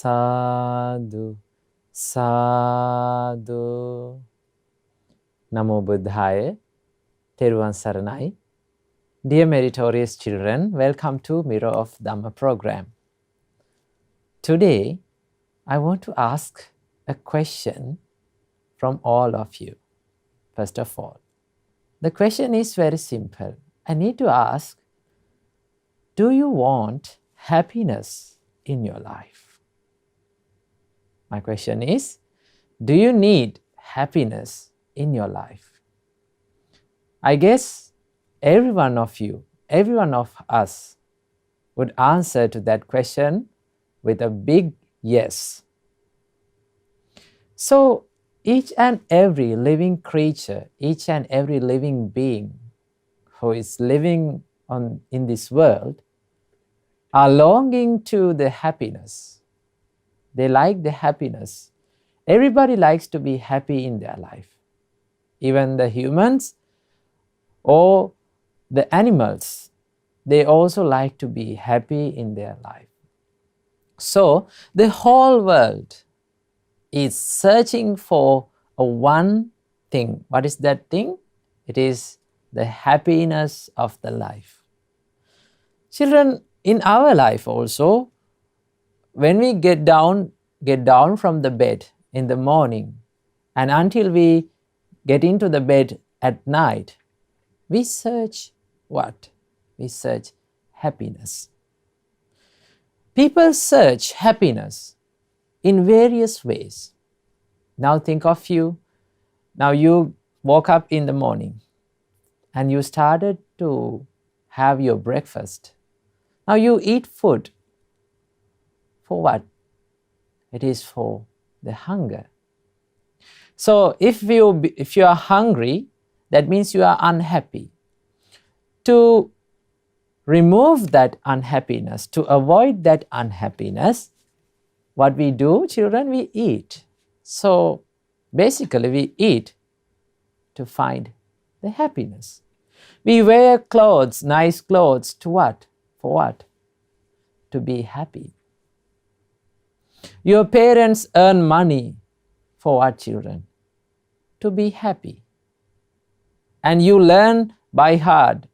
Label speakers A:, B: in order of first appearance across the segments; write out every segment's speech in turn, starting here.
A: Sadhu, sadhu. Namo Buddhaya, Theravada Saranai. Dear meritorious children, welcome to Mirror of Dhamma program. Today, I want to ask a question from all of you. First of all, the question is very simple. I need to ask, do you want happiness in your life? My question is, do you need happiness in your life? I guess every one of you, every one of us would answer to that question with a big yes. So each and every living creature, each and every living being who is living in this world are longing to the happiness. They like the happiness. Everybody likes to be happy in their life. Even the humans or the animals, they also like to be happy in their life. So the whole world is searching for a one thing. What is that thing? It is the happiness of the life. Children, in our life also, when we get down from the bed in the morning and until we get into the bed at night, we search what? We search happiness. People search happiness in various ways. Now think of you. Now you woke up in the morning and you started to have your breakfast. Now you eat food. For what? It is for the hunger. So if you are hungry, that means you are unhappy. To remove that unhappiness, to avoid that unhappiness, what we do, children, we eat. So basically we eat to find the happiness. We wear clothes, nice clothes, to what? For what? To be happy. Your parents earn money for what, children? To be happy. And you learn by heart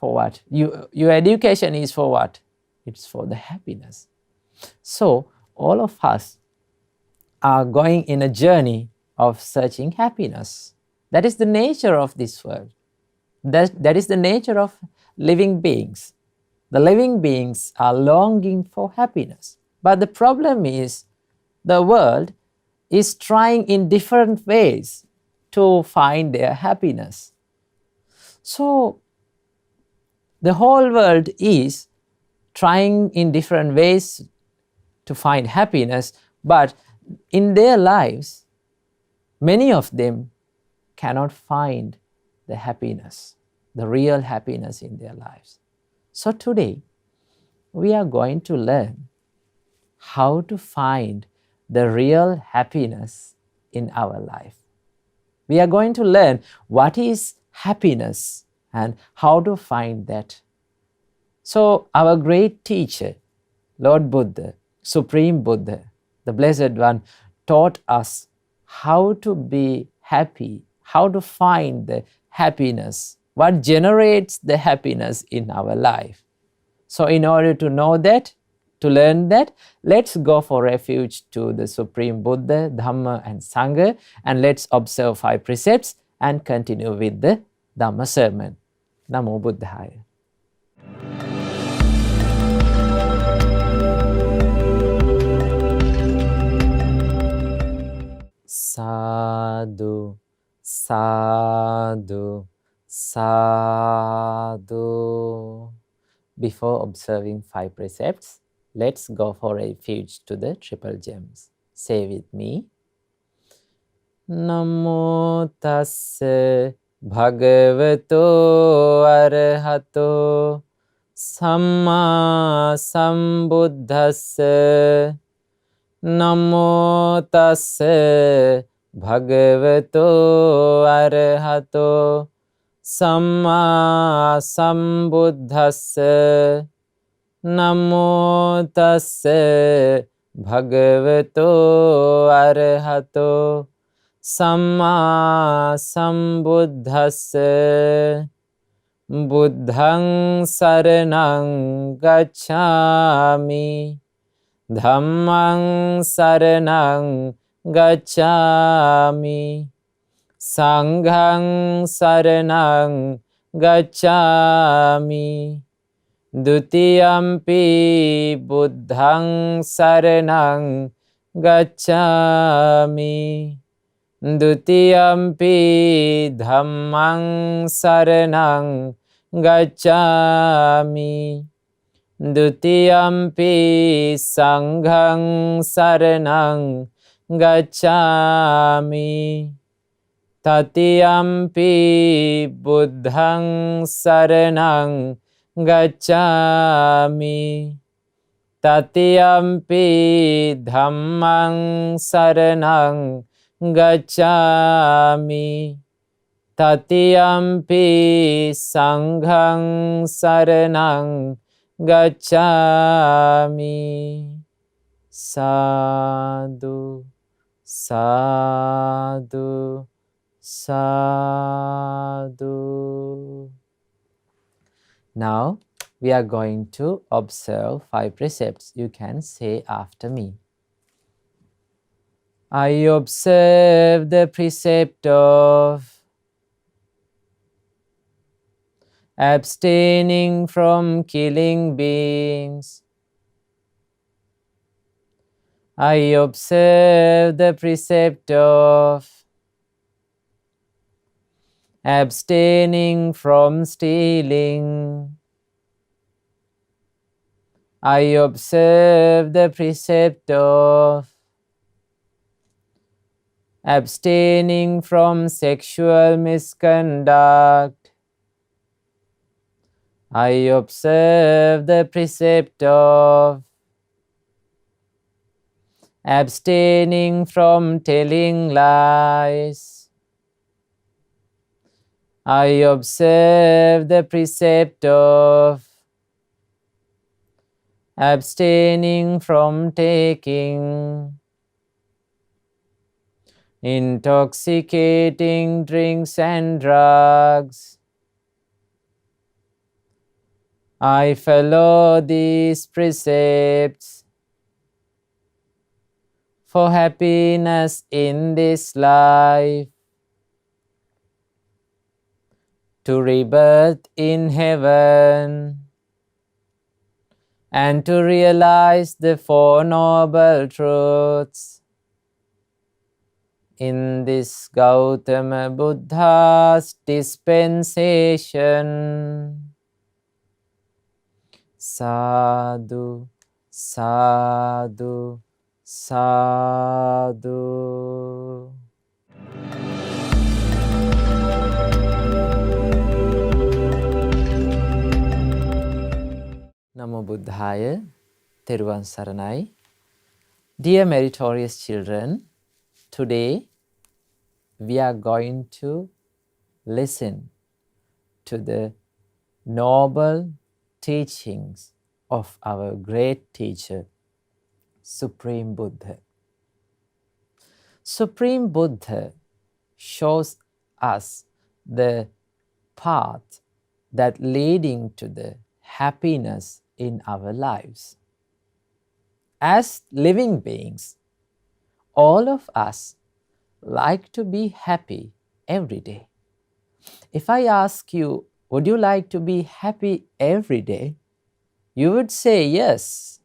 A: for what? Your education is for what? It's for the happiness. So all of us are going in a journey of searching happiness. That is the nature of this world. That is the nature of living beings. The living beings are longing for happiness. But the problem is, the world is trying in different ways to find their happiness. So the whole world is trying in different ways to find happiness, but in their lives, many of them cannot find the happiness, the real happiness in their lives. So today, we are going to learn how to find the real happiness in our life. We are going to learn what is happiness and how to find that. So our great teacher, Lord Buddha, Supreme Buddha, the Blessed One, taught us how to be happy, how to find the happiness, what generates the happiness in our life. So in order to know that, to learn that, let's go for refuge to the Supreme Buddha, Dhamma and Sanga, and let's observe 5 precepts and continue with the Dhamma Sermon. Namo Buddhaya. Sadhu, sadhu, sadhu. Before observing 5 precepts, let's go for refuge to the triple gems. Say with me. Namo tassa bhagavato arahato samma sambuddhassa. Namo tassa bhagavato arahato samma sambuddhassa. Namo tassa Bhagavato Arahato Samma Sambuddhassa Buddhang Saranang Gacchami Dhammang Saranang Gacchami Sanghang Saranang Gacchami Dutiyampi Buddhang Saranang Gacchami Dutiyampi Dhammang Saranang Gacchami Dutiyampi Sanghang Saranang Gacchami Tatiyampi Buddhang Saranang Gacchami Tatiyampi Dhammang Saranang Gacchami Tatiyampi Sanghang Saranang Gacchami. Sadhu, sadhu, sadhu. Now we are going to observe 5 precepts. You can say after me. I observe the precept of abstaining from killing beings. I observe the precept of abstaining from stealing. I observe the precept of abstaining from sexual misconduct. I observe the precept of abstaining from telling lies. I observe the precept of abstaining from taking intoxicating drinks and drugs. I follow these precepts for happiness in this life, to rebirth in heaven, and to realize the 4 noble truths in this Gautama Buddha's dispensation. Sadhu, sadhu, sadhu. Namo Buddhaya, Theruvan Saranai. Dear meritorious children, today we are going to listen to the noble teachings of our great teacher, Supreme Buddha. Supreme Buddha shows us the path that leading to the happiness in our lives. As living beings, all of us like to be happy every day. If I ask you, would you like to be happy every day? You would say yes,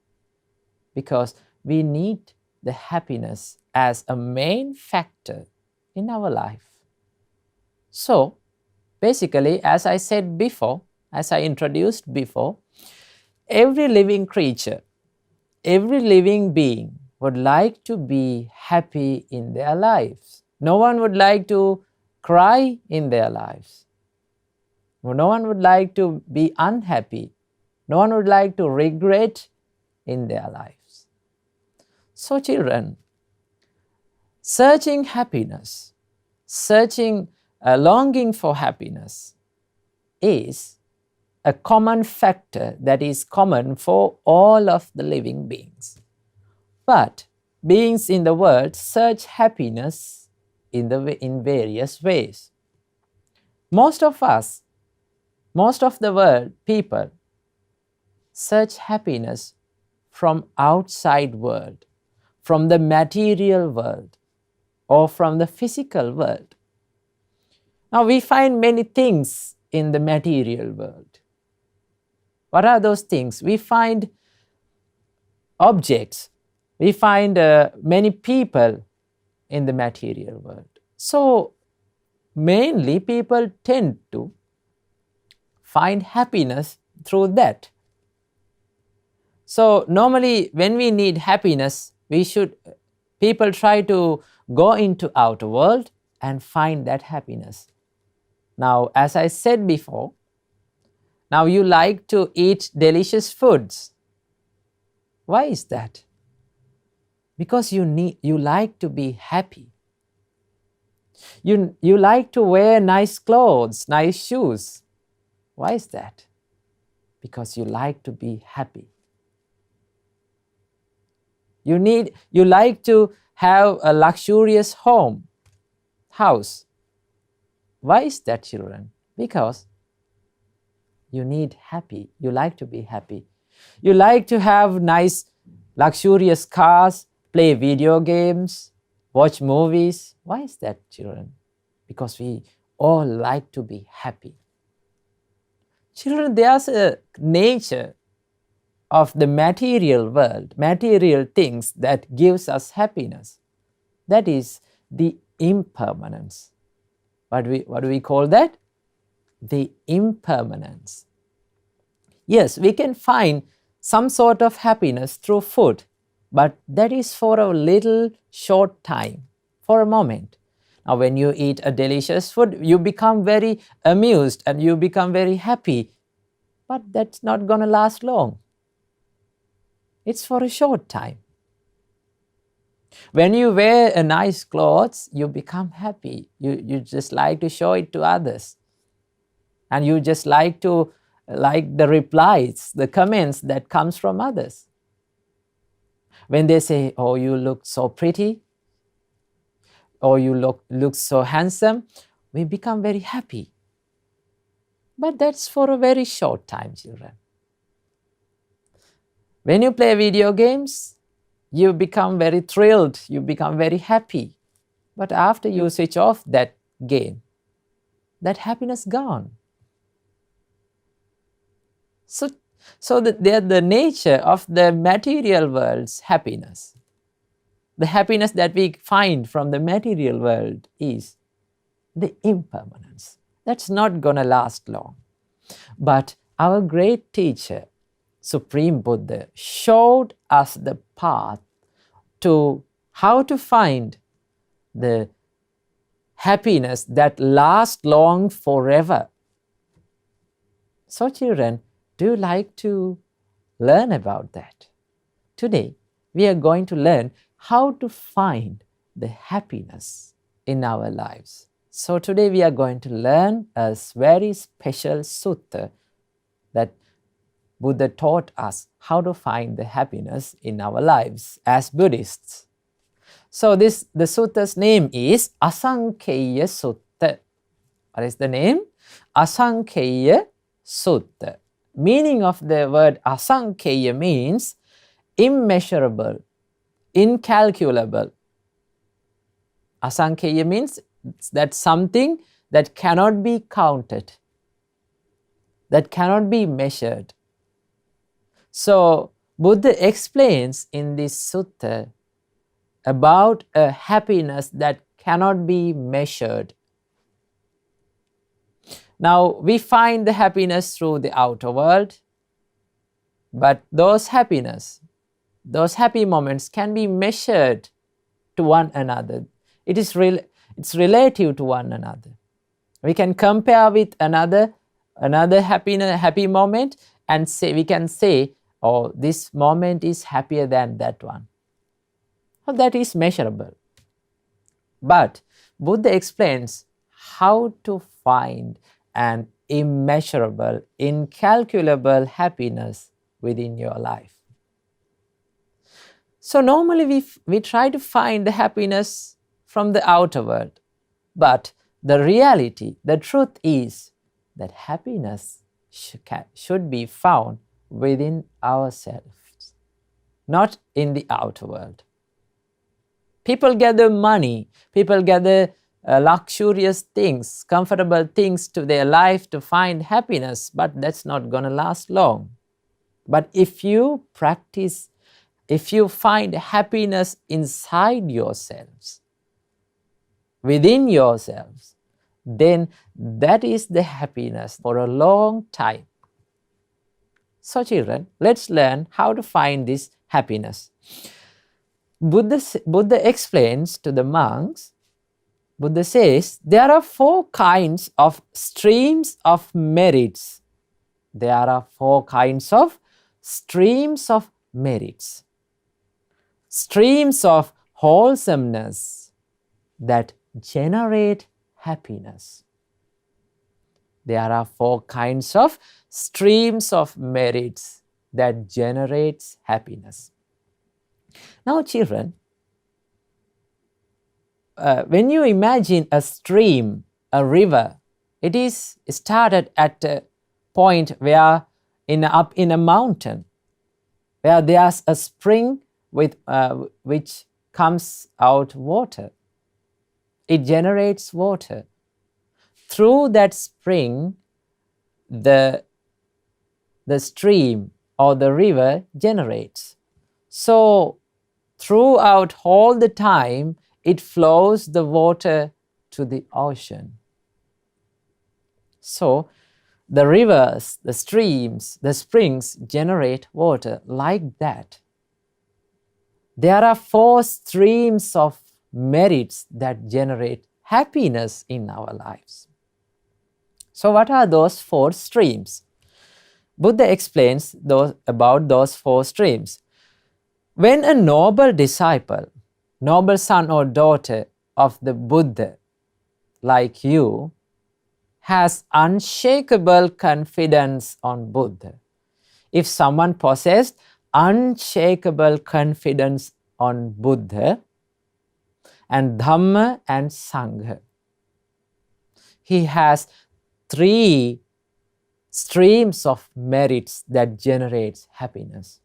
A: because we need the happiness as a main factor in our life. So, basically, as I said before, as I introduced before, every living creature, every living being would like to be happy in their lives. No one would like to cry in their lives. No one would like to be unhappy. No one would like to regret in their lives. So children, searching happiness, longing for happiness is a common factor that is common for all of the living beings. But beings in the world search happiness in various ways. Most of us, most of the world people search happiness from outside world, from the material world, or from the physical world. Now we find many things in the material world. What are those things? We find objects. We find many people in the material world. So mainly people tend to find happiness through that. So normally when we need happiness, people try to go into outer world and find that happiness. Now, as I said before, now you like to eat delicious foods. Why is that? Because you like to be happy. You like to wear nice clothes, nice shoes. Why is that? Because you like to be happy. You like to have a luxurious house. Why is that, children? Because you like to be happy. You like to have nice luxurious cars, play video games, watch movies. Why is that, children? Because we all like to be happy. Children, there's a nature of the material world, material things that gives us happiness. That is the impermanence. What do we call that? The impermanence. Yes, we can find some sort of happiness through food, but that is for a little short time, for a moment. Now when you eat a delicious food, you become very amused and you become very happy, but that's not going to last long. It's for a short time. When you wear a nice clothes, you become happy. You just like to show it to others. And you just like the replies, the comments that comes from others. When they say, oh, you look so pretty, or you look so handsome, we become very happy. But that's for a very short time, children. When you play video games, you become very thrilled, you become very happy. But after you switch off that game, that happiness gone. So the nature of the material world's happiness, the happiness that we find from the material world is the impermanence. That's not going to last long. But our great teacher, Supreme Buddha, showed us the path to how to find the happiness that lasts long forever. So children, do you like to learn about that? Today, we are going to learn how to find the happiness in our lives. So today we are going to learn a very special sutta that Buddha taught us how to find the happiness in our lives as Buddhists. So the sutta's name is Asankheya Sutta. What is the name? Asankheya Sutta. Meaning of the word Asankheya means immeasurable, incalculable. Asankheya means that something that cannot be counted, that cannot be measured. So Buddha explains in this sutta about a happiness that cannot be measured. Now we find the happiness through the outer world, but those happy moments can be measured to one another. It's relative to one another. We can compare with another happy moment and we can say, oh, this moment is happier than that one. Well, that is measurable. But Buddha explains how to find an immeasurable, incalculable happiness within your life. So normally we try to find the happiness from the outer world. But the reality, the truth is that happiness should be found within ourselves, not in the outer world. People gather money, people gather luxurious things, comfortable things to their life to find happiness, but that's not going to last long. But if you practice, if you find happiness inside yourselves, within yourselves, then that is the happiness for a long time. So children, let's learn how to find this happiness. Buddha explains to the monks, Buddha says, there are 4 kinds of streams of merits. There are 4 kinds of streams of merits. Streams of wholesomeness that generate happiness. There are 4 kinds of streams of merits that generates happiness. Now children, when you imagine a stream, a river, it is started at a point where up in a mountain, where there's a spring with which comes out water. It generates water. Through that spring, the stream or the river generates. So throughout all the time, it flows the water to the ocean. So the rivers, the streams, the springs generate water like that. There are 4 streams of merits that generate happiness in our lives. So what are those 4 streams? Buddha explains about those 4 streams. When a noble disciple, noble son or daughter of the Buddha, like you, has unshakable confidence on Buddha, if someone possessed unshakable confidence on Buddha and Dhamma and Sanga, he has 3 streams of merits that generates happiness.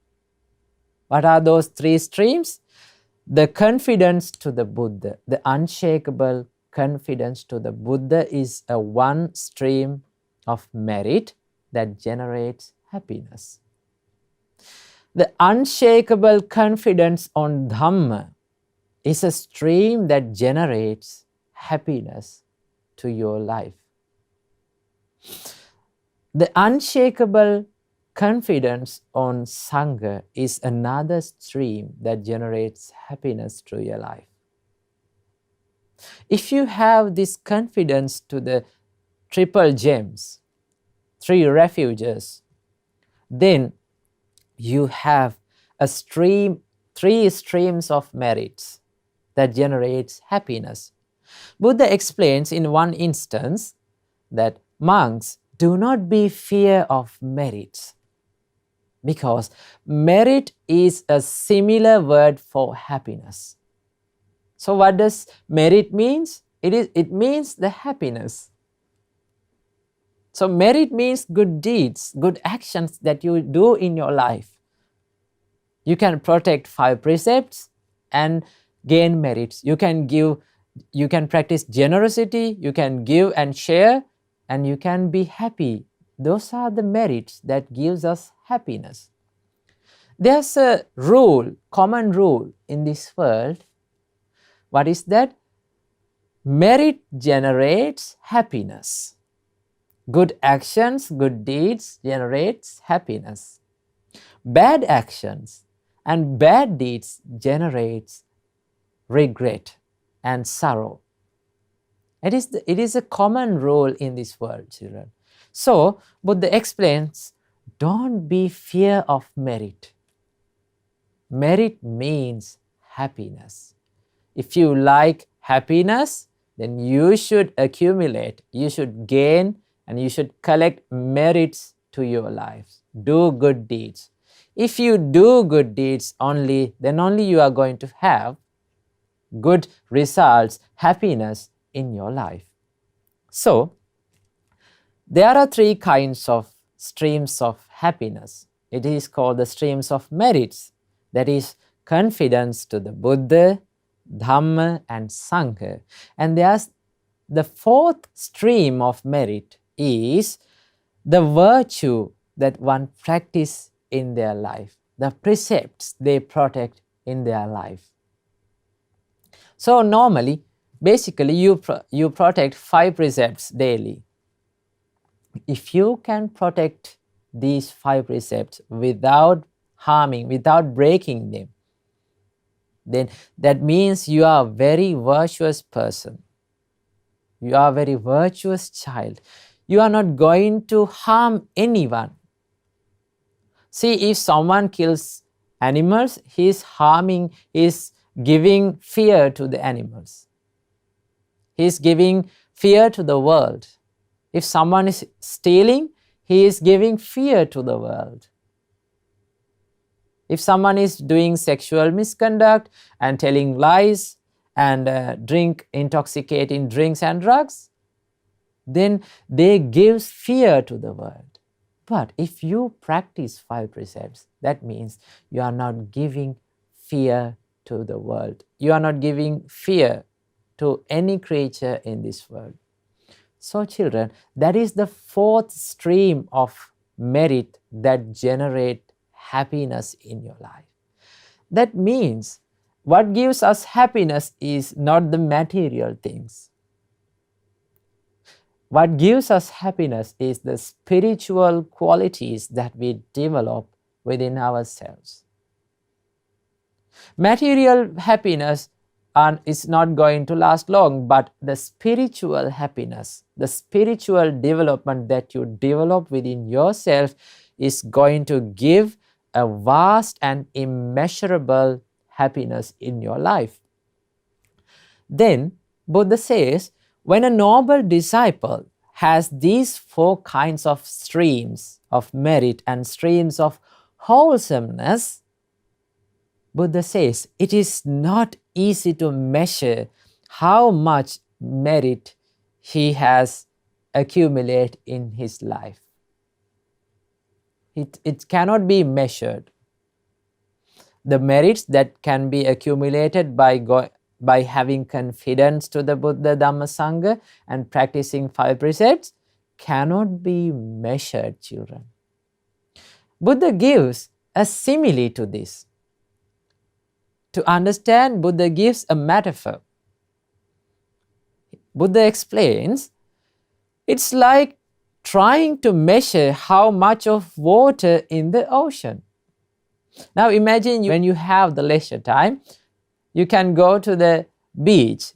A: What are those 3 streams? The confidence to the Buddha, the unshakable confidence to the Buddha is a 1 stream of merit that generates happiness. The unshakable confidence on Dhamma is a stream that generates happiness to your life. The unshakable confidence on Sangha is another stream that generates happiness to your life. If you have this confidence to the triple gems, 3 refuges, then you have a stream, 3 streams of merits that generates happiness. Buddha explains in one instance that monks, do not be fear of merits, because merit is a similar word for happiness. So what does merit means? It means the happiness. So merit means good deeds, good actions that you do in your life. You can protect 5 precepts and gain merits. You can practice generosity, you can give and share, and you can be happy. Those are the merits that gives us happiness. There's a rule, common rule in this world. What is that? Merit generates happiness. Good actions, good deeds generates happiness. Bad actions and bad deeds generates regret and sorrow. It is a common rule in this world, children. So, Buddha explains, don't be fear of merit. Merit means happiness. If you like happiness, then you should accumulate, you should gain, and you should collect merits to your lives. Do good deeds. if you do good deeds only, then only you are going to have good results, happiness in your life. So, there are three kinds of streams of happiness. It is called the streams of merits, that is confidence to the Buddha, Dhamma and Sanga. And there's the fourth stream of merit is the virtue that one practice in their life, the precepts they protect in their life. So normally, basically you protect 5 precepts daily. If you can protect these 5 precepts without harming, without breaking them, then that means you are a very virtuous person. You are a very virtuous child. You are not going to harm anyone. See, if someone kills animals, he is harming, he is giving fear to the animals. He is giving fear to the world. If someone is stealing, he is giving fear to the world. If someone is doing sexual misconduct and telling lies and drink intoxicating drinks and drugs, then they give fear to the world. But if you practice 5 precepts, that means you are not giving fear to the world. You are not giving fear to any creature in this world. So children, that is the fourth stream of merit that generate happiness in your life. That means what gives us happiness is not the material things. What gives us happiness is the spiritual qualities that we develop within ourselves. Material happiness is not going to last long, but the spiritual happiness, the spiritual development that you develop within yourself is going to give a vast and immeasurable happiness in your life. Then Buddha says, when a noble disciple has these 4 kinds of streams of merit and streams of wholesomeness, Buddha says it is not easy to measure how much merit he has accumulated in his life. It cannot be measured. The merits that can be accumulated by having confidence to the Buddha, Dhamma, Sanga and practicing 5 precepts cannot be measured, children. Buddha gives a simile to this. To understand, Buddha gives a metaphor. Buddha explains, it's like trying to measure how much of water in the ocean. Now imagine when you have the leisure time, you can go to the beach,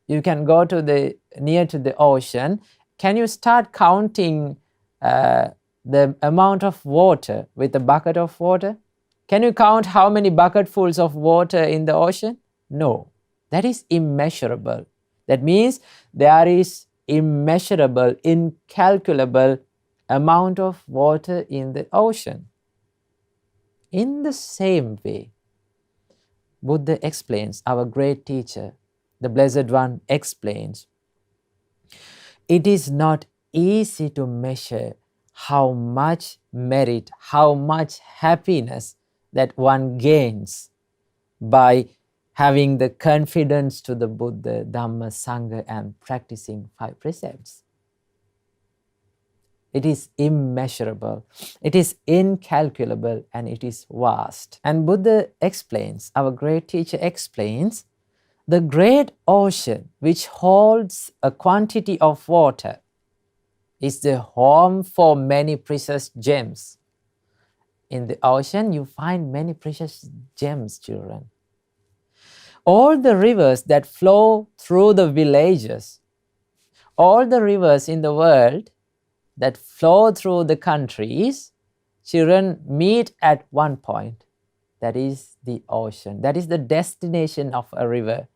A: you can go to near to the ocean. Can you start counting the amount of water with a bucket of water? Can you count how many bucketfuls of water in the ocean? No, that is immeasurable. That means there is immeasurable, incalculable amount of water in the ocean. In the same way, Buddha explains, our great teacher, the Blessed One explains, it is not easy to measure how much merit, how much happiness that one gains by having the confidence to the Buddha, Dhamma, Sangha and practicing 5 precepts. It is immeasurable, it is incalculable and it is vast. And Buddha explains, our great teacher explains, the great ocean which holds a quantity of water is the home for many precious gems. In the ocean you find many precious gems, children. All the rivers that flow through the villages, all the rivers in the world that flow through the countries, children, meet at one point. That is the ocean. That is the destination of a river.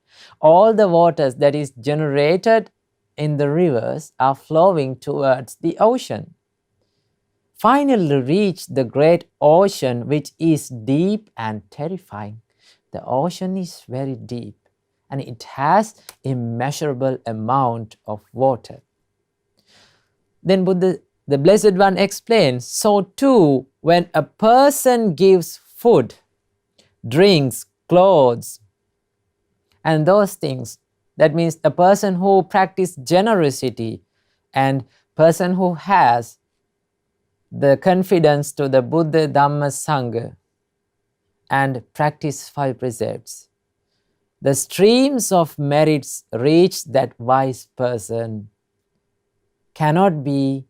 A: All the waters that is generated in the rivers are flowing towards the ocean. finally reach the great ocean, which is deep and terrifying. The ocean is very deep and it has immeasurable amount of water. Then Buddha, the Blessed One explains, so too when a person gives food, drinks, clothes, and those things, that means a person who practices generosity and person who has the confidence to the Buddha, Dhamma, Sanga and practice 5 precepts, the streams of merits reach that wise person cannot be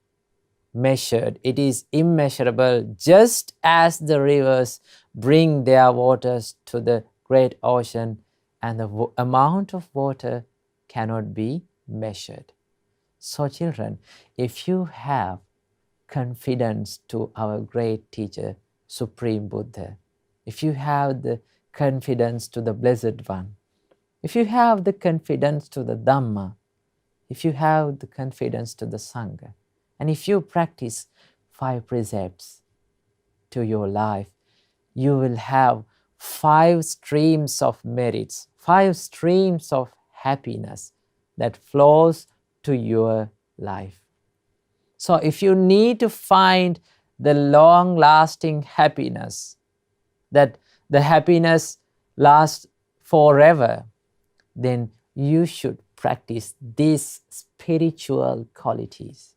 A: measured. It is immeasurable, just as the rivers bring their waters to the great ocean and the amount of water cannot be measured. So children, if you have confidence to our great teacher, Supreme Buddha, if you have the confidence to the Blessed One, if you have the confidence to the Dhamma, if you have the confidence to the Sangha, and if you practice 5 precepts to your life, you will have 5 streams of merits, 5 streams of happiness that flows to your life. So if you need to find the long-lasting happiness, that the happiness lasts forever, then you should practice these spiritual qualities.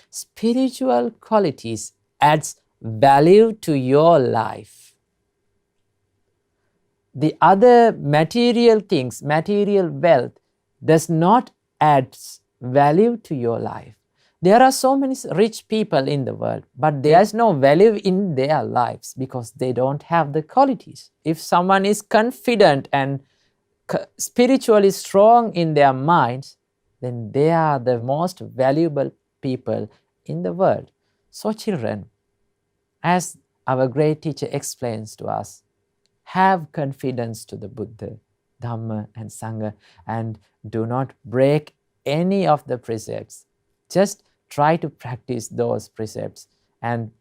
A: Spiritual qualities adds value to your life. The other material things, material wealth, does not add value to your life. There are so many rich people in the world, but there is no value in their lives because they don't have the qualities. If someone is confident and spiritually strong in their minds, then they are the most valuable people in the world. So children, as our great teacher explains to us, have confidence to the Buddha, Dhamma and Sangha and do not break any of the precepts. Just try to practice those precepts and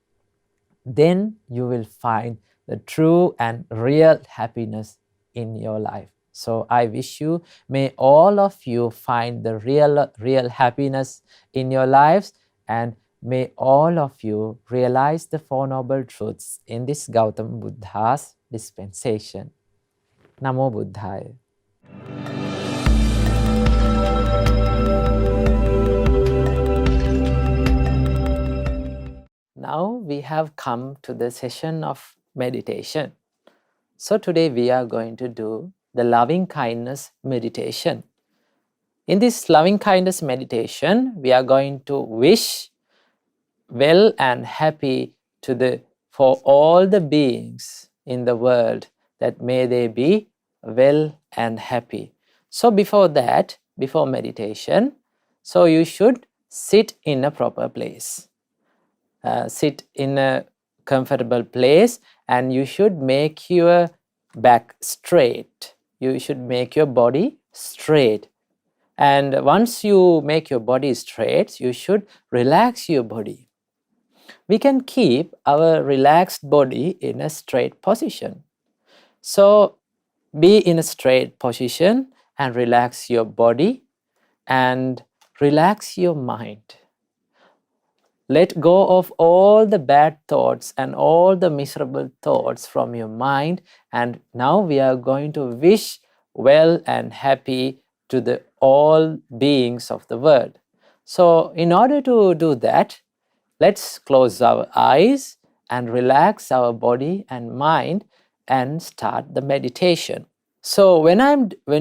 A: then you will find the true and real happiness in your life. So I wish you, may all of you find the real happiness in your lives and may all of you realize the Four Noble Truths in this Gautama Buddha's dispensation. Namo Buddhaya. Now we have come to the session of meditation. So today we are going to do the loving kindness meditation. In this loving kindness meditation, we are going to wish well and happy for all the beings in the world, that may they be well and happy. So before that, before meditation, so you should sit in a proper place. Sit in a comfortable place and you should make your back straight. You should make your body straight. And once you make your body straight, you should relax your body. We can keep our relaxed body in a straight position. So be in a straight position and relax your body and relax your mind. Let go of all the bad thoughts and all the miserable thoughts from your mind. And now we are going to wish well and happy to all beings of the world. So in order to do that, let's close our eyes and relax our body and mind and start the meditation. So when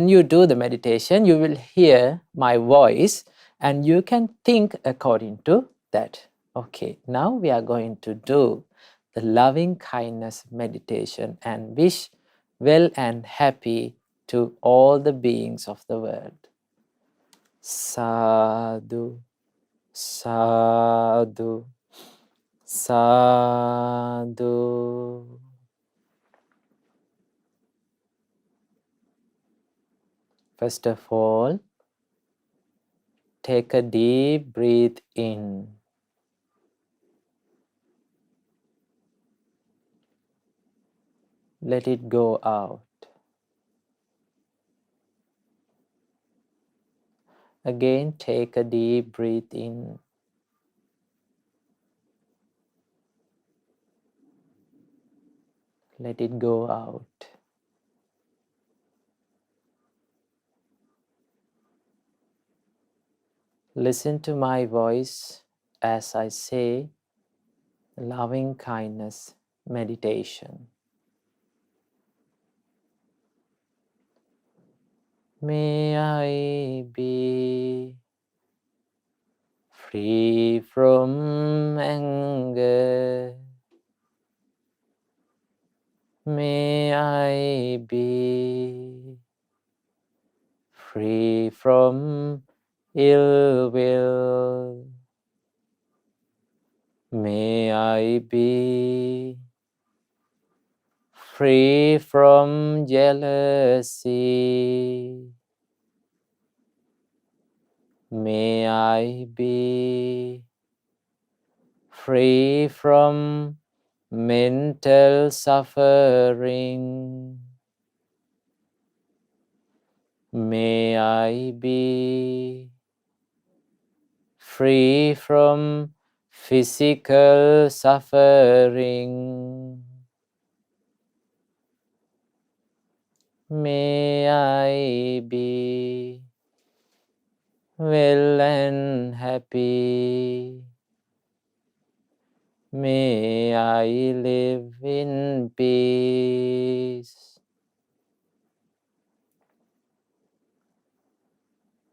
A: you do the meditation, you will hear my voice and you can think according to that. Okay, now we are going to do the loving kindness meditation and wish well and happy to all the beings of the world. Sadhu, sadhu, sadhu. First of all, take a deep breath in. let it go out. Again, take a deep breath in. Let it go out. Listen to my voice as I say loving kindness meditation. May I be free from anger. May I be free from ill will. May I be free from jealousy. May I be free from mental suffering. May I be free from physical suffering. May I be well and happy. May I live in peace.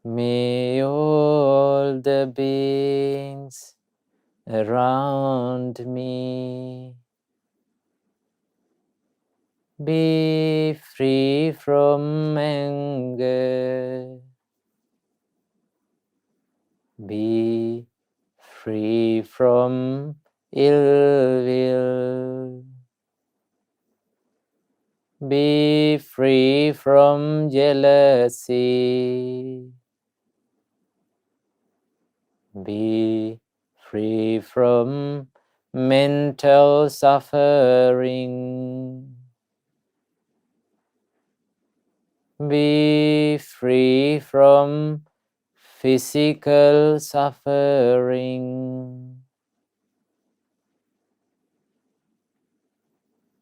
A: May all the beings around me be free from anger. Be free from ill will. Be free from jealousy. Be free from mental suffering. Be free from physical suffering.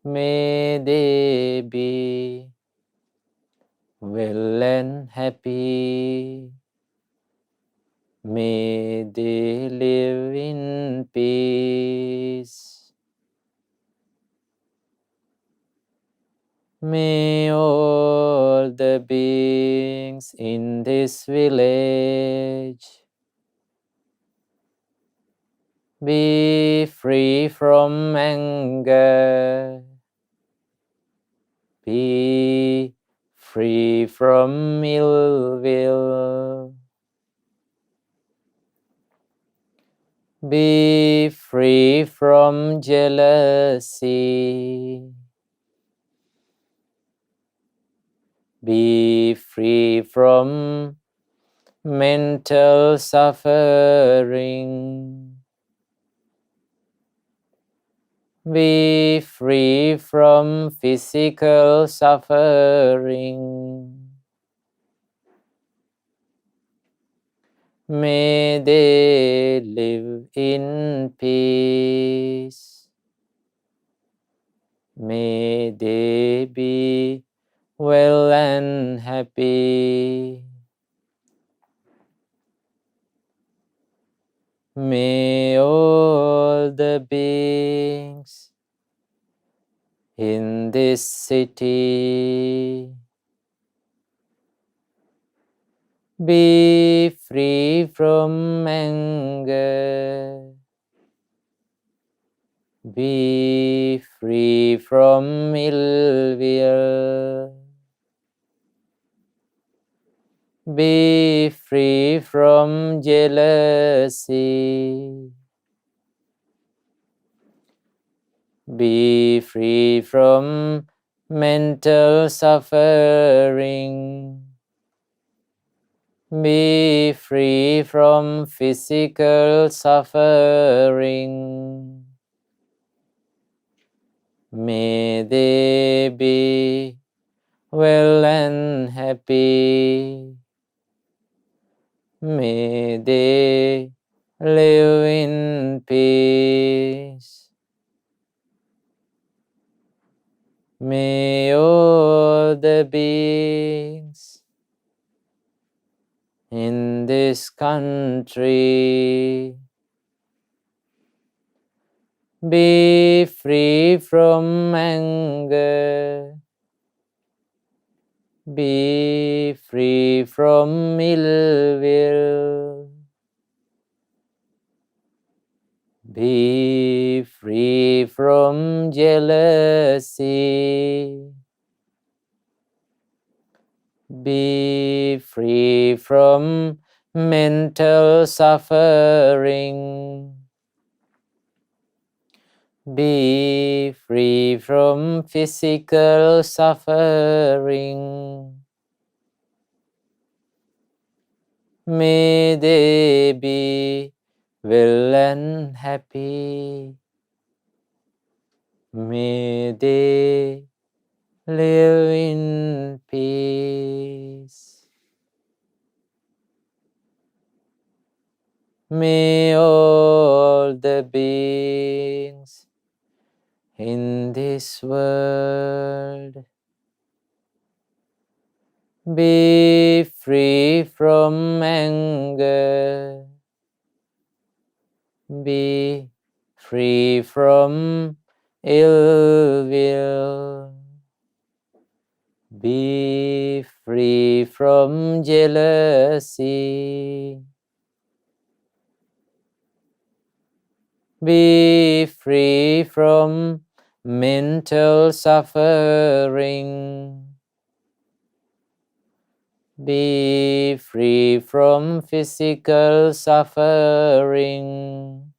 A: May they be well and happy. May they live in peace. May all the beings in this village be free from anger. Be free from ill will. Be free from jealousy. Be free from mental suffering. Be free from physical suffering. May they live in peace. May they be well and happy. May all the beings in this city be free from anger. Be free from ill will. Be free from jealousy. Be free from mental suffering. Be free from physical suffering. May they be well and happy. May they live in peace. May all the beings in this country be free from anger, be free from ill will, be free from jealousy, be free from mental suffering, be free from physical suffering. May they be well and happy. May they live in peace. May all the beings in this world be free from anger, be free from ill will, be free from jealousy, be free from mental suffering, be free from physical suffering.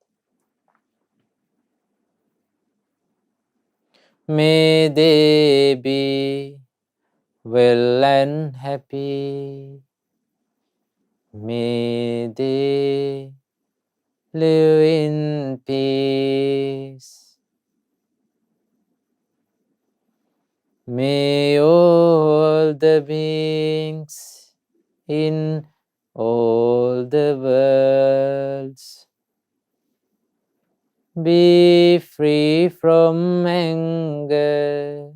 A: May they be well and happy. May they live in peace. May all the beings in all the worlds be free from anger,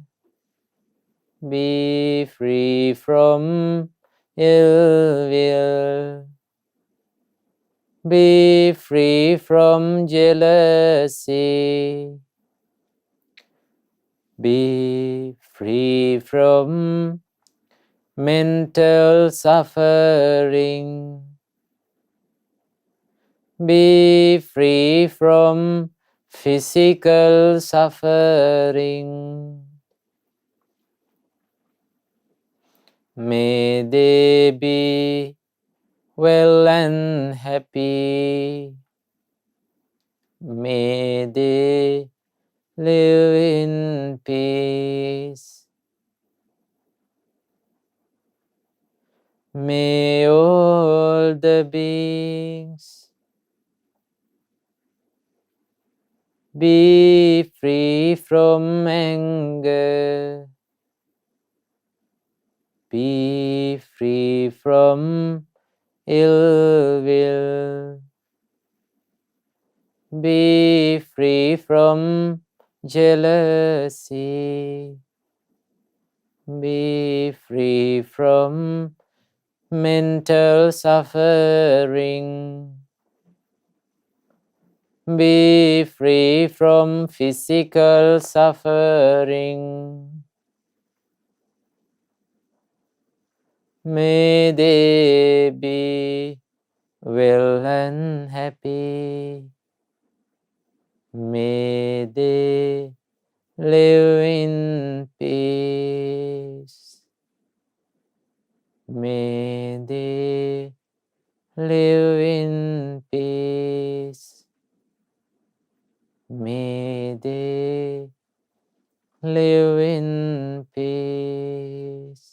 A: be free from ill will, be free from jealousy, be free from mental suffering, be free from physical suffering. May they be well and happy. May they live in peace. May all the beings be free from anger, be free from ill will, be free from jealousy, be free from mental suffering, be free from physical suffering. May they be well and happy. May they live in peace. May they live in peace. May they live in peace.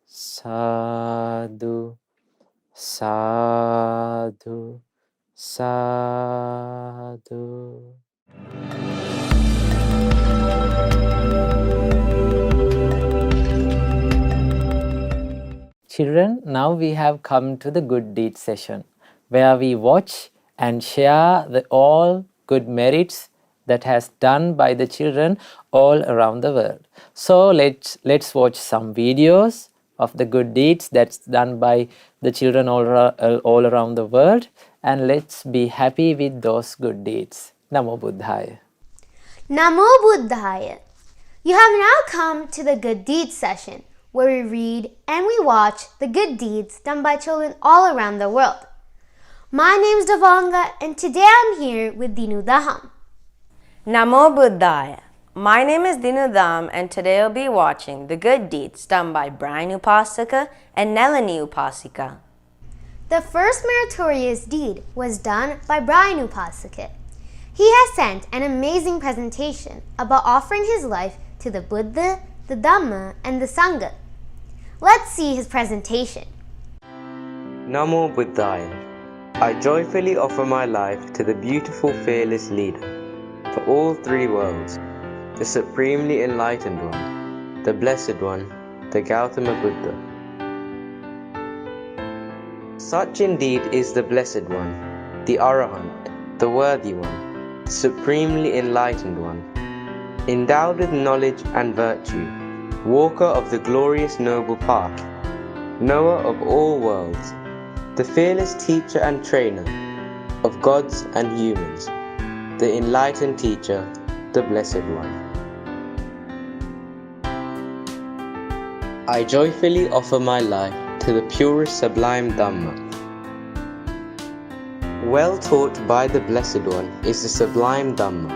A: Sadhu, Sadhu, sadhu. Children, now we have come to the good deed session, where we watch and share all good merits that has done by the children all around the world. So let's watch some videos of the good deeds that's done by the children all around the world, and let's be happy with those good deeds. Namo Buddhaya.
B: Namo Buddhaya. You have now come to the good deeds session, where we read and we watch the good deeds done by children all around the world. My name's Devanga, and today I'm here with Dinu Dham.
C: Namo Buddhaya. My name is Dinu Dham, and today I'll be watching the good deeds done by Brian Upasika and Nelani Upasika.
B: The first meritorious deed was done by Brian Upasika. He has sent an amazing presentation about offering his life to the Buddha, the Dhamma, and the Sanga. Let's see his presentation.
D: Namo Buddhaya. I joyfully offer my life to the beautiful fearless leader for all three worlds, the supremely enlightened one, the blessed one, the Gautama Buddha. Such indeed is the blessed one, the Arahant, the worthy one, the supremely enlightened one, endowed with knowledge and virtue, walker of the glorious noble path, knower of all worlds, the fearless teacher and trainer of gods and humans, the enlightened teacher, the blessed one. I joyfully offer my life to the purest sublime Dhamma. Well taught by the blessed one is the sublime Dhamma,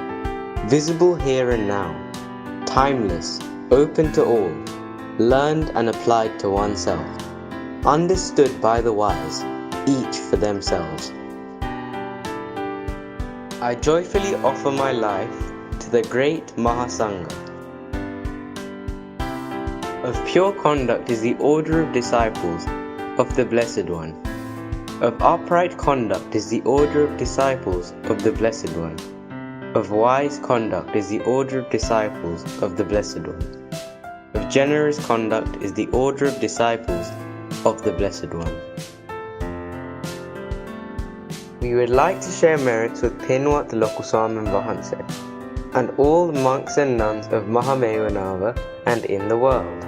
D: visible here and now, timeless, open to all, learned and applied to oneself, understood by the wise, each for themselves. I joyfully offer my life to the great Mahasanga. Of pure conduct is the order of disciples of the Blessed One. Of upright conduct is the order of disciples of the Blessed One. Of wise conduct is the order of disciples of the Blessed One. Of generous conduct is the order of disciples of the Blessed One. We would like to share merits with Pinwat Lokuswamin Vahanse and all the monks and nuns of Mahamevnawa and in the world.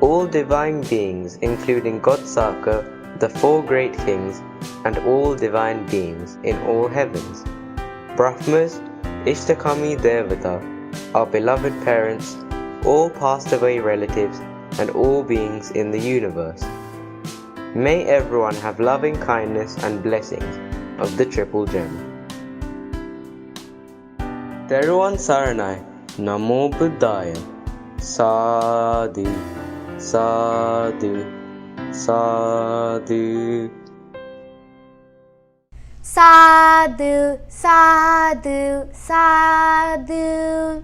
D: All divine beings, including God Saka, the four great kings, and all divine beings in all heavens. Brahmas, Ishtakami Devata, our beloved parents, all passed away relatives, and all beings in the universe. May everyone have loving kindness and blessings of the Triple Gem. Theruvan Saranai, Namo Buddhaya, Sadhu, Sadhu, Sadhu.
B: Sadhu, sadhu, sadhu.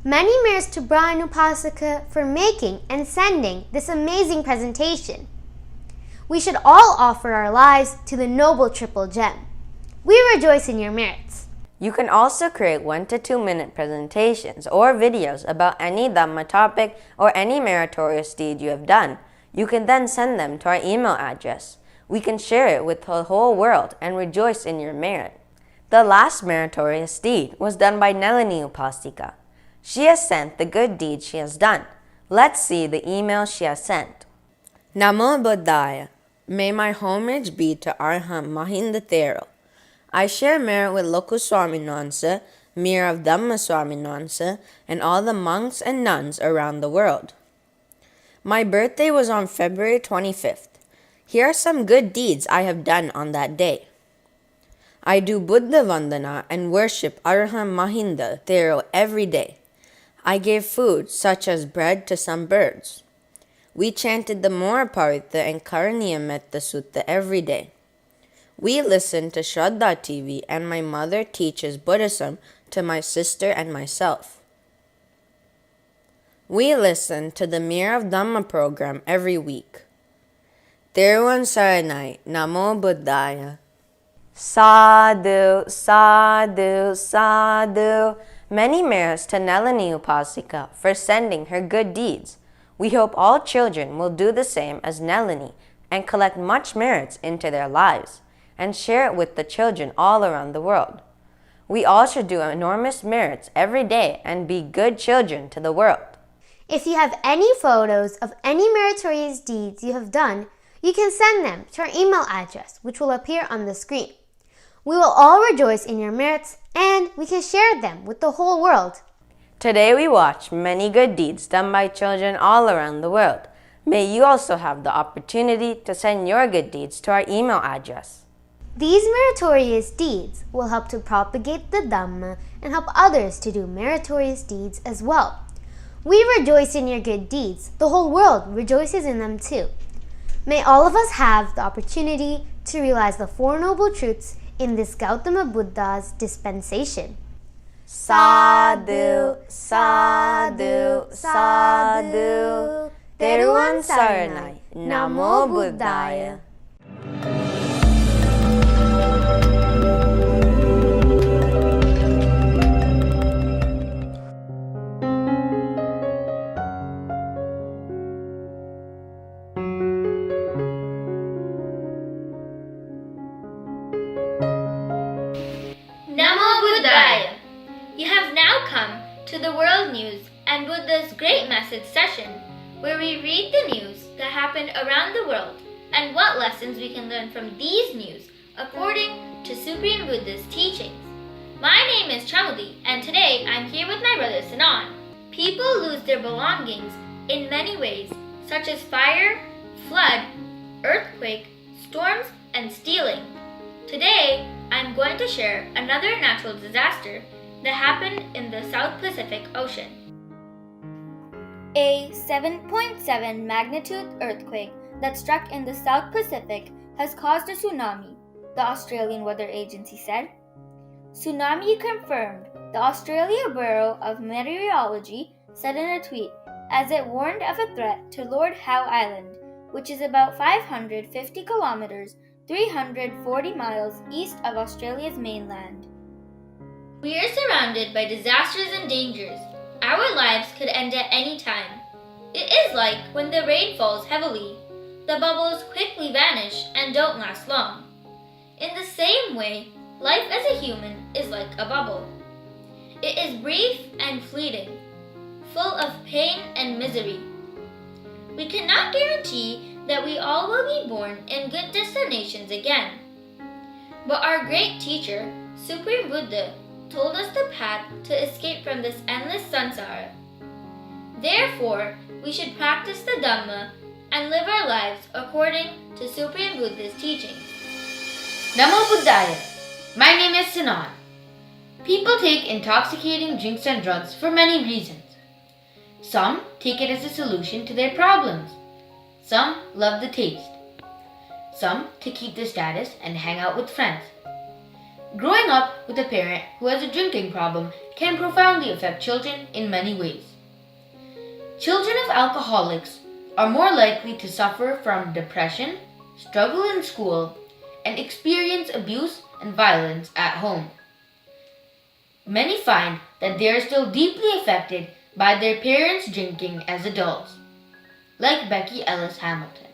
B: Many merits to Brian Upasika for making and sending this amazing presentation. We should all offer our lives to the noble Triple Gem. We rejoice in your merits.
C: You can also create 1 to 2 minute presentations or videos about any Dhamma topic or any meritorious deed you have done. You can then send them to our email address. We can share it with the whole world and rejoice in your merit. The last meritorious deed was done by Nelani Upasika. She has sent the good deed she has done. Let's see the email she has sent. Namo Buddhaya. May my homage be to Arham Mahinda Thero. I share merit with Lokuswaminansa, Mir of Dhamma Swaminansa, and all the monks and nuns around the world. My birthday was on February 25th. Here are some good deeds I have done on that day. I do Buddha Vandana and worship Arham Mahinda Thero every day. I gave food such as bread to some birds. We chanted the Mora Paritha and Karaniya Metta Sutta every day. We listen to Shraddha TV, and my mother teaches Buddhism to my sister and myself. We listen to the Mir of Dhamma program every week. Theravada Saranai, Namo Buddhaya. Sadhu, sadhu, sadhu. Many merits to Nalini Upasika for sending her good deeds. We hope all children will do the same as Nalini and collect much merits into their lives and share it with the children all around the world. We all should do enormous merits every day and be good children to the world.
B: If you have any photos of any meritorious deeds you have done, you can send them to our email address, which will appear on the screen. We will all rejoice in your merits, and we can share them with the whole world.
C: Today we watched many good deeds done by children all around the world. May you also have the opportunity to send your good deeds to our email address.
B: These meritorious deeds will help to propagate the Dhamma and help others to do meritorious deeds as well. We rejoice in your good deeds. The whole world rejoices in them too. May all of us have the opportunity to realize the Four Noble Truths in this Gautama Buddha's dispensation.
C: Sadhu, sadhu, sadhu. Theravada Saranai, Namo Buddhaya.
E: Namo Buddhaya! You have now come to the World News and Buddha's Great Message session, where we read the news that happened around the world and what lessons we can learn from these news according to Supreme Buddha's teachings. My name is Chamudi, and today I'm here with my brother Sanan. People lose their belongings in many ways, such as fire, flood, earthquake, storms, and stealing. Today, I'm going to share another natural disaster that happened in the South Pacific Ocean. A 7.7 magnitude earthquake that struck in the South Pacific has caused a tsunami, the Australian Weather Agency said. Tsunami confirmed, the Australia Bureau of Meteorology said in a tweet, as it warned of a threat to Lord Howe Island, which is about 550 kilometers 340 miles east of Australia's mainland. We are surrounded by disasters and dangers. Our lives could end at any time. It is like when the rain falls heavily. The bubbles quickly vanish and don't last long. In the same way, life as a human is like a bubble. It is brief and fleeting, full of pain and misery. We cannot guarantee that we all will be born in good destinations again. But our great teacher, Supreme Buddha, told us the path to escape from this endless samsara. Therefore, we should practice the Dhamma and live our lives according to Supreme Buddha's teachings.
F: Namo Buddhaya. My name is Sanan. People take intoxicating drinks and drugs for many reasons. Some take it as a solution to their problems. Some love the taste. Some to keep the status and hang out with friends. Growing up with a parent who has a drinking problem can profoundly affect children in many ways. Children of alcoholics are more likely to suffer from depression, struggle in school, and experience abuse and violence at home. Many find that they are still deeply affected by their parents' drinking as adults, like Becky Ellis Hamilton.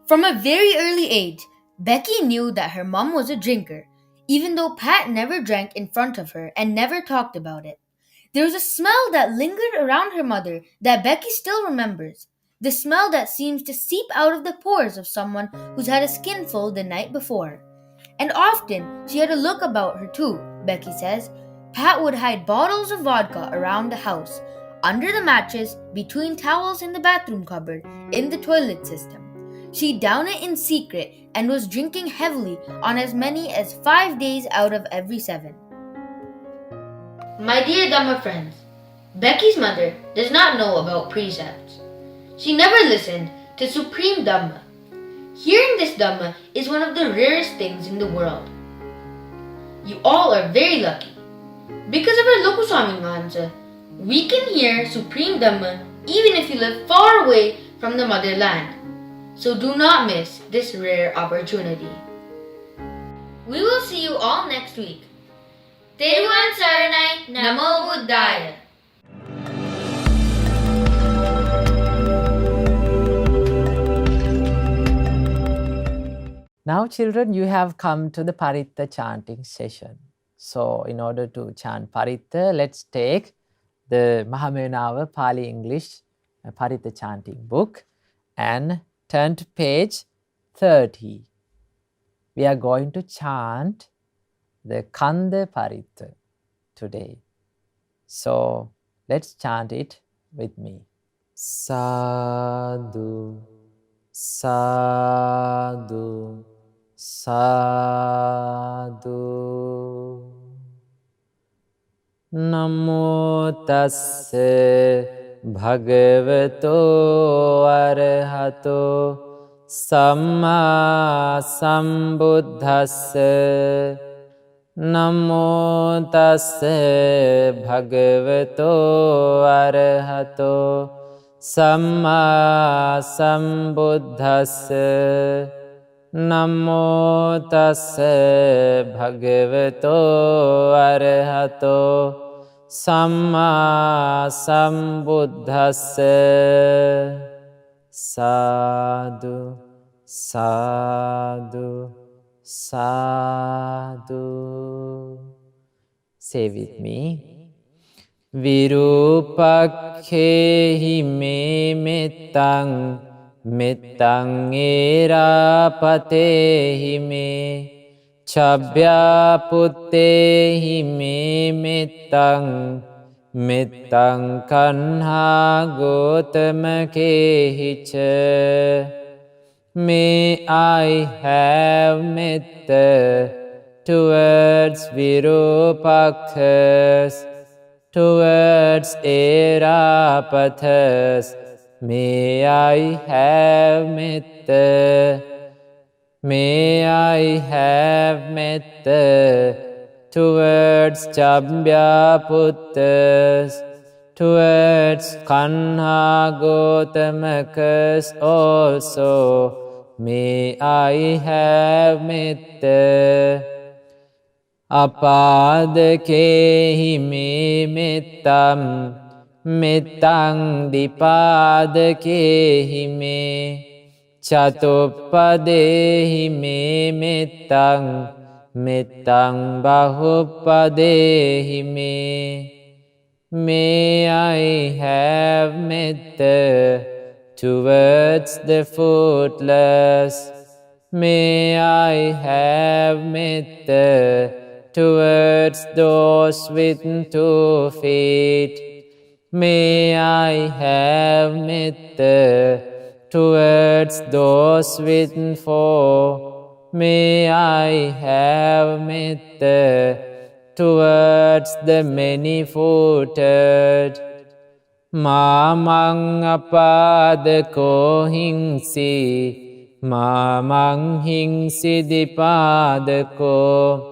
G: From a very early age, Becky knew that her mom was a drinker, even though Pat never drank in front of her and never talked about it. There was a smell that lingered around her mother that Becky still remembers, the smell that seems to seep out of the pores of someone who's had a skinful the night before. And often, she had a look about her too, Becky says. Pat would hide bottles of vodka around the house, under the mattress, between towels in the bathroom cupboard, in the toilet system. She'd down it in secret and was drinking heavily on as many as 5 days out of every 7.
F: My dear Dhamma friends, Becky's mother does not know about precepts. She never listened to Supreme Dhamma. Hearing this Dhamma is one of the rarest things in the world. You all are very lucky. Because of our Lokuswami Mansa, we can hear Supreme Dhamma even if you live far away from the motherland. So do not miss this rare opportunity. We will see you all next week. Theravada Saranai Namo Buddhaya.
A: Now children, you have come to the Paritha chanting session. So in order to chant Paritha, let's take the Mahamevnawa Pali English Paritha chanting book and turn to page 30. We are going to chant the Kanda Paritha today. So let's chant it with me. Sadhu, sadhu, sadhu. Namo tassa bhagavato arahato samma sambuddhassa. Namo tassa bhagavato arahato samma sambuddhassa. Namo tassa bhagavato arahato samma sambuddhassa. Sadhu, sadhu, sadhu. Say with me. Virupakhehi me mettang, mettang erapatehi me. Chabhya puttehi me mettang, mettang kanha gotamakehi cha. May I have metta towards Virupaksas, towards Erapathas. May I have metta. May I have metta towards Chabhyaputtas, towards Kanha Gotamakas also. May I have metta. Apadakehi me mettam, mettang dipadakehi me. Chatuppadehi me mettang, mettang bahuppadehi me. May I have metta towards the footless. May I have metta towards those with 2 feet. May I have metta towards those with 4. May I have metta towards the many-footed. Mamang apadako hingsi, mamang hingsi dipadako.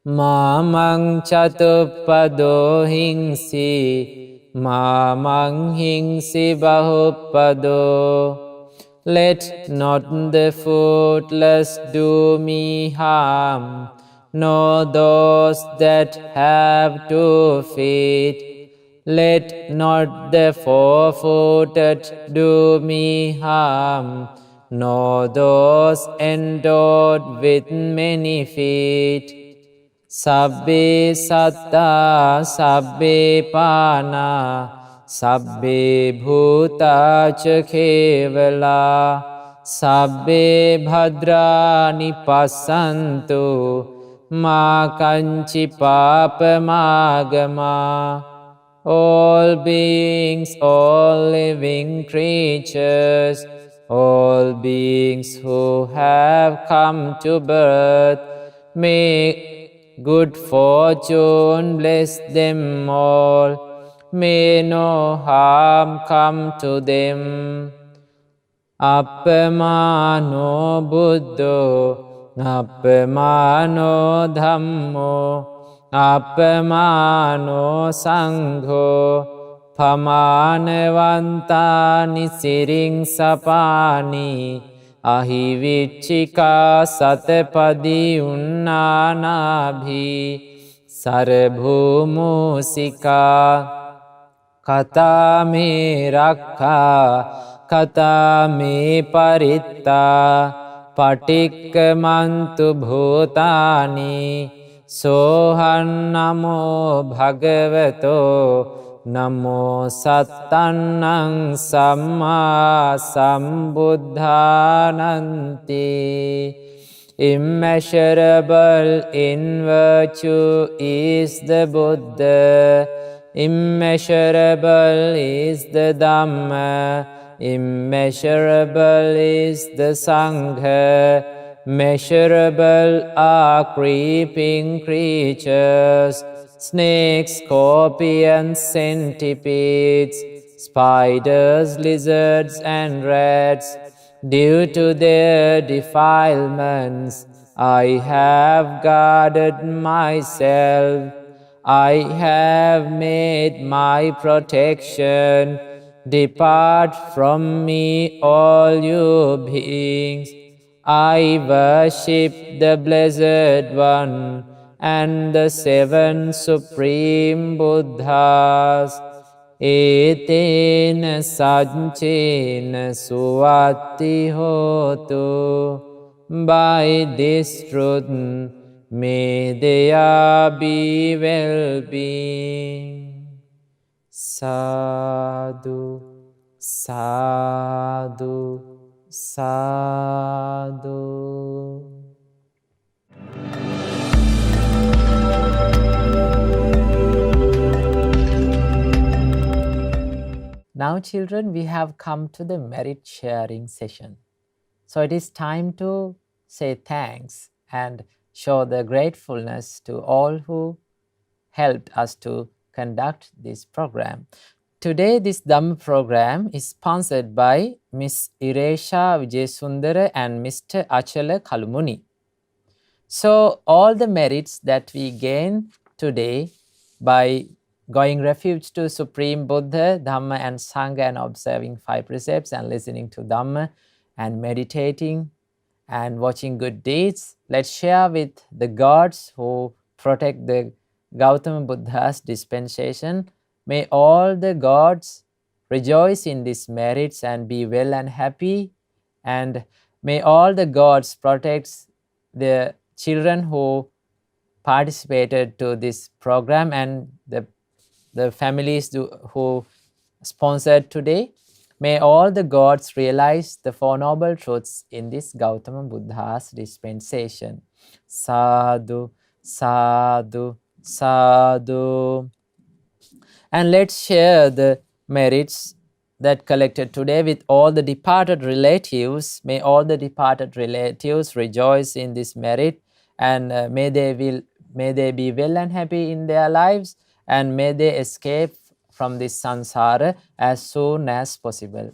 A: Mamang chatuppado hingsi, mamang hingsi bahuppado. Let not the footless do me harm, nor those that have 2 feet. Let not the 4-footed do me harm, nor those endowed with many feet. Sabbe satta, sabbe pana, sabbe bhuta ca kevala, sabbe bhadrani passantu, ma kanchi papamagama. All beings, all living creatures, all beings who have come to birth, may good fortune bless them all. May no harm come to them. Appamano Buddho, appamano Dhammo, appamano Sangho, පමානවන්තානි සිරිං සපානි අහිවිච්චිකා සතපදි උන්නානාභී සරභූමූසිකා කතාමේ රක්ඛා කතාමේ පරිත්තා පටික්කමන්තු භූතානි සෝහන් නමෝ භගවතෝ නමෝ සත්තන්නං සම්මා සම්බුද්ධානන්ති. Immeasurable in virtue is the Buddha, immeasurable is the Dhamma, immeasurable is the Sanga, measurable are creeping creatures, snakes, scorpions, centipedes, spiders, lizards and rats. Due to their defilements, I have guarded myself. I have made my protection. Depart from me, all you beings. I worship the Blessed One and the seven Supreme Buddhas. Etena sanchena suvati hotu. By this truth may there be well-being. Sadhu, sadhu, sadhu. Now children, we have come to the merit sharing session. So it is time to say thanks and show the gratefulness to all who helped us to conduct this program. Today this Dhamma program is sponsored by Miss Iresha Vijayasundara and Mr. Achala Kalumuni. So all the merits that we gain today by going refuge to Supreme Buddha, Dhamma and Sangha and observing 5 precepts and listening to Dhamma and meditating and watching good deeds, let's share with the gods who protect the Gautama Buddha's dispensation. May all the gods rejoice in these merits and be well and happy, and may all the gods protect the children who participated to this program and the families who sponsored today. May all the gods realize the Four Noble Truths in this Gautama Buddha's dispensation. Sadhu, sadhu, sadhu. And let's share the merits that collected today with all the departed relatives. May all the departed relatives rejoice in this merit, and may they be well and happy in their lives, and may they escape from this samsara as soon as possible.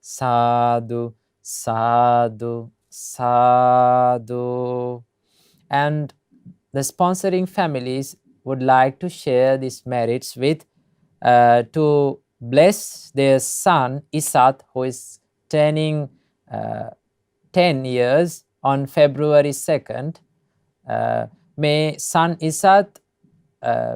A: Sadhu, sadhu, sadhu. And the sponsoring families would like to share these merits with to bless their son Isat, who is turning 10 years on February 2nd. May son Isat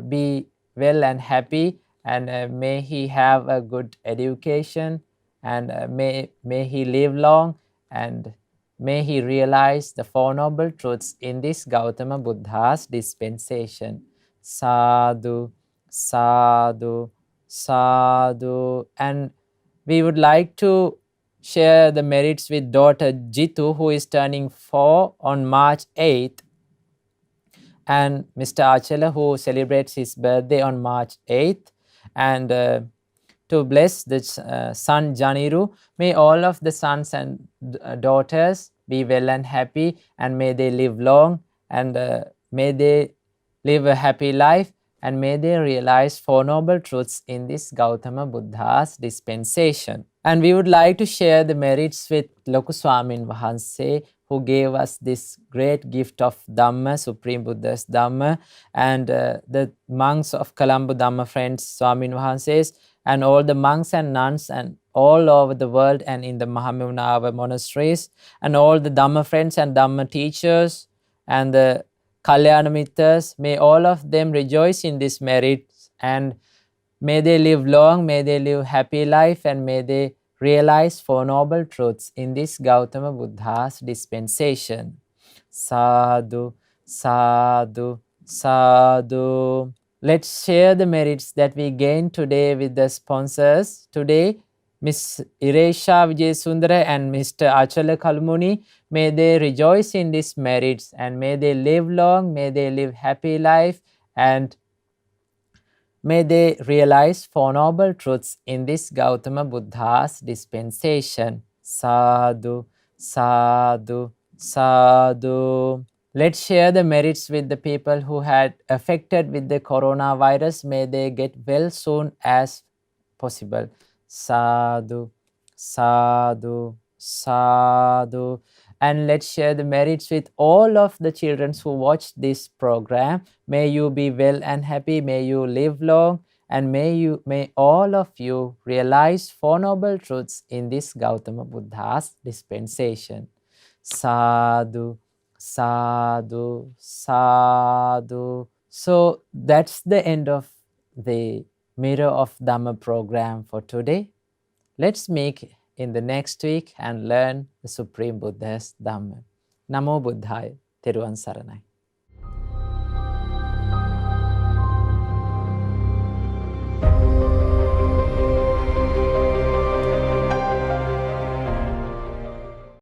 A: be well and happy, and may he have a good education, and may he live long, and may he realize the Four Noble Truths in this Gautama Buddha's dispensation. Sadhu, sadhu, sadhu. And we would like to share the merits with daughter Jitu, who is turning 4 on March 8th, and Mr. Achala, who celebrates his birthday on March 8th. And to bless the son Janiru, may all of the sons and daughters be well and happy, and may they live long, and may they live a happy life, and may they realize Four Noble Truths in this Gautama Buddha's dispensation. And we would like to share the merits with Loku Swamin Wahanse, who gave us this great gift of Dhamma, Supreme Buddha's Dhamma, and the monks of Colombo Dhamma Friends, Swamin Wahanses, and all the monks and nuns and all over the world and in the Mahamevnawa monasteries, and all the Dhamma friends and Dhamma teachers and the Kalyana Mittas, may all of them rejoice in this merit, and may they live long, may they live happy life, and may they realize Four Noble Truths in this Gautama Buddha's dispensation. Sadhu, sadhu, sadhu. Let's share the merits that we gained today with the sponsors. Today, Miss Iresha Vijayasundara and Mr. Achala Kalmuni, may they rejoice in these merits, and may they live long, may they live happy life, and may they realize Four Noble Truths in this Gautama Buddha's dispensation. Sadhu, sadhu, sadhu. Let's share the merits with the people who had affected with the coronavirus. May they get well soon as possible. Sadhu, sadhu, sadhu. And let's share the merits with all of the children who watch this program. May you be well and happy, may you live long, and may all of you realize Four Noble Truths in this Gautama Buddha's dispensation. Sadhu, sadhu, sadhu. So that's the end of the Mirror of Dhamma program for today. Let's meet in the next week and learn the Supreme Buddha's Dhamma. Namo Buddhaya. Teruvan Saranai.